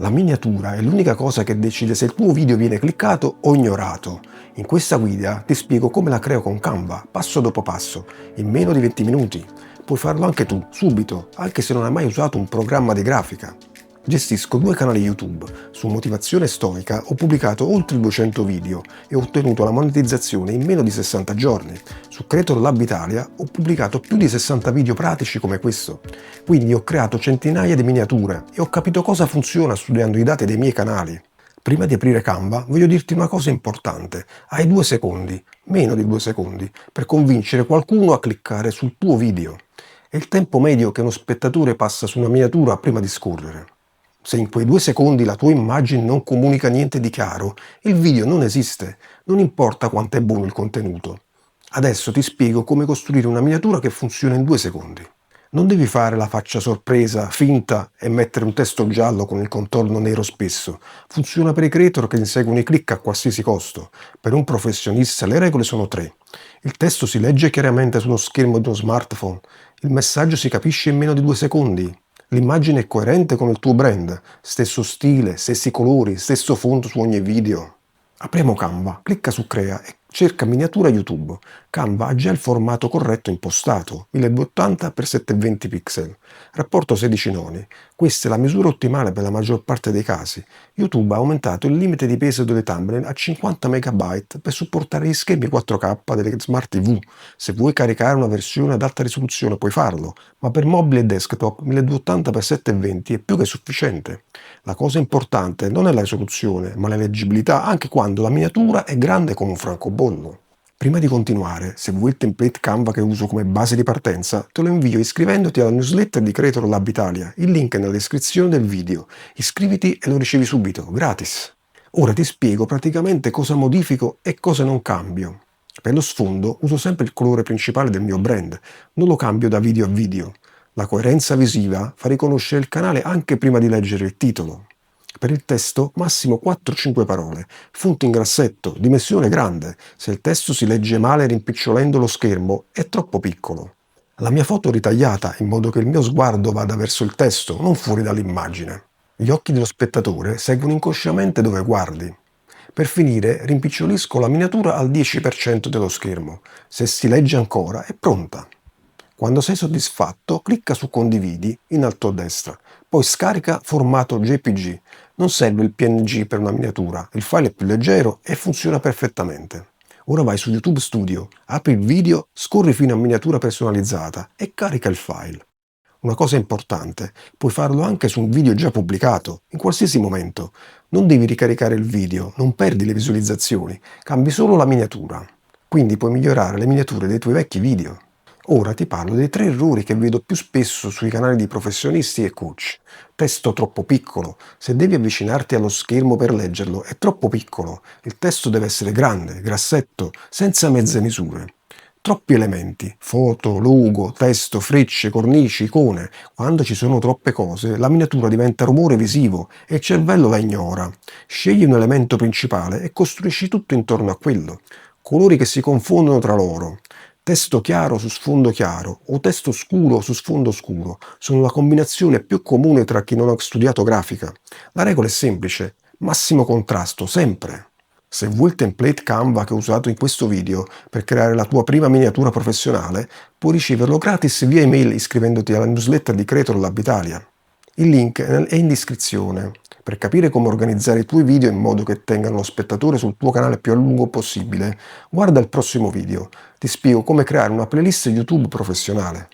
La miniatura è l'unica cosa che decide se il tuo video viene cliccato o ignorato. In questa guida ti spiego come la creo con Canva, passo dopo passo, in meno di 20 minuti. Puoi farlo anche tu, subito, anche se non hai mai usato un programma di grafica. Gestisco 2 canali YouTube. Su Motivazione Stoica ho pubblicato oltre 200 video e ho ottenuto la monetizzazione in meno di 60 giorni. Su Creator Lab Italia ho pubblicato più di 60 video pratici come questo. Quindi ho creato centinaia di miniature e ho capito cosa funziona studiando i dati dei miei canali. Prima di aprire Canva voglio dirti una cosa importante. Hai 2 secondi, meno di 2 secondi, per convincere qualcuno a cliccare sul tuo video. È il tempo medio che uno spettatore passa su una miniatura prima di scorrere. Se in quei 2 secondi la tua immagine non comunica niente di chiaro, il video non esiste, non importa quanto è buono il contenuto. Adesso ti spiego come costruire una miniatura che funziona in 2 secondi. Non devi fare la faccia sorpresa, finta e mettere un testo giallo con il contorno nero spesso. Funziona per i creator che inseguono i click a qualsiasi costo. Per un professionista le regole sono 3. Il testo si legge chiaramente sullo schermo di uno smartphone. Il messaggio si capisce in meno di 2 secondi. L'immagine è coerente con il tuo brand, stesso stile, stessi colori, stesso fondo su ogni video. Apriamo Canva, clicca su Crea e cerca miniatura YouTube. Canva ha già il formato corretto impostato, 1280x720 pixel, rapporto 16 noni. Questa è la misura ottimale per la maggior parte dei casi. YouTube ha aumentato il limite di peso delle thumbnail a 50 MB per supportare gli schermi 4K delle Smart TV. Se vuoi caricare una versione ad alta risoluzione puoi farlo, ma per mobile e desktop 1280x720 è più che sufficiente. La cosa importante non è la risoluzione, ma la leggibilità anche quando la miniatura è grande come un francobollo. Prima di continuare, se vuoi il template Canva che uso come base di partenza, te lo invio iscrivendoti alla newsletter di Creator Lab Italia. Il link è nella descrizione del video. Iscriviti e lo ricevi subito, gratis. Ora ti spiego praticamente cosa modifico e cosa non cambio. Per lo sfondo uso sempre il colore principale del mio brand, non lo cambio da video a video. La coerenza visiva fa riconoscere il canale anche prima di leggere il titolo. Per il testo massimo 4-5 parole, fonte in grassetto, dimensione grande. Se il testo si legge male rimpicciolendo lo schermo è troppo piccolo. La mia foto ritagliata in modo che il mio sguardo vada verso il testo, non fuori dall'immagine. Gli occhi dello spettatore seguono inconsciamente dove guardi. Per finire rimpicciolisco la miniatura al 10% dello schermo. Se si legge ancora è pronta. Quando sei soddisfatto, clicca su Condividi in alto a destra, poi scarica formato JPG. Non serve il PNG per una miniatura, il file è più leggero e funziona perfettamente. Ora vai su YouTube Studio, apri il video, scorri fino a miniatura personalizzata e carica il file. Una cosa importante, puoi farlo anche su un video già pubblicato, in qualsiasi momento. Non devi ricaricare il video, non perdi le visualizzazioni, cambi solo la miniatura. Quindi puoi migliorare le miniature dei tuoi vecchi video. Ora ti parlo dei 3 errori che vedo più spesso sui canali di professionisti e coach. Testo troppo piccolo. Se devi avvicinarti allo schermo per leggerlo, è troppo piccolo. Il testo deve essere grande, grassetto, senza mezze misure. Troppi elementi, foto, logo, testo, frecce, cornici, icone. Quando ci sono troppe cose, la miniatura diventa rumore visivo e il cervello la ignora. Scegli un elemento principale e costruisci tutto intorno a quello. Colori che si confondono tra loro. Testo chiaro su sfondo chiaro o testo scuro su sfondo scuro sono la combinazione più comune tra chi non ha studiato grafica. La regola è semplice, massimo contrasto, sempre. Se vuoi il template Canva che ho usato in questo video per creare la tua prima miniatura professionale, puoi riceverlo gratis via email iscrivendoti alla newsletter di Creator Lab Italia. Il link è in descrizione. Per capire come organizzare i tuoi video in modo che tengano lo spettatore sul tuo canale più a lungo possibile, guarda il prossimo video. Ti spiego come creare una playlist YouTube professionale.